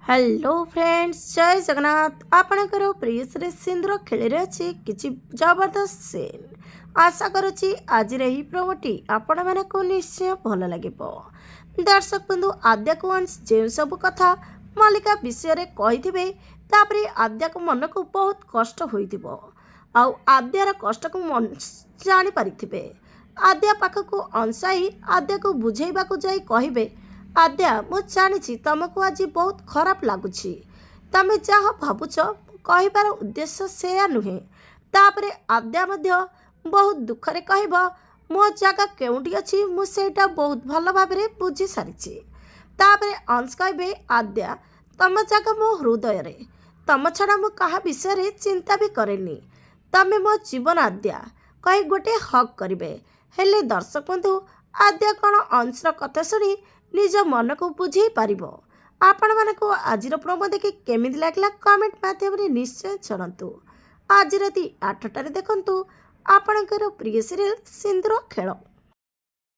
Hello friends, जय जगन्नाथ। आपणकर प्रिय श्री सिंदूर खेल अच्छी किसी जबरदस्त सीन आशा करुच्ची आज यही प्रोमोटी आपण मानक निश्चय भल लगे। दर्शक बंधु, आद्या को अंश जो सब कथा मल्लिका विषय कही आद्या को मन को बहुत कष्ट हो आद्यार कष्ट को मन जानी पारि। आद्या पाखक अंशाई आद्या को बुझेबा जाई कहे, आद्या मु जानी तुमको आज बहुत खराब लगुच, तमें जहाँ भावुच कहबार उद्देश्य से नुहे। तापरे आद्या बहुत दुखरे कह मो जगह केउटी अच्छी मुझे बहुत भल भाव बुझी सारी। तापरे अंश कहे, आद्या तुम जगह मो हृदय, तुम छड़ा मु कहा विषय चिंता भी करेनी, तमें मो जीवन आद्या कही गोटे हक करेंगे। हेले दर्शक बंधु, आद्या कौन अंशर कथा शुणी निज मन को बुझे पार। आपण मानक आज प्रोमो देखि केमी लगे कमेंट माध्यम निश्चय जनातु। आज राति 8टार देखंतु आपणकर प्रिय सीरियल सिंदूर खेल।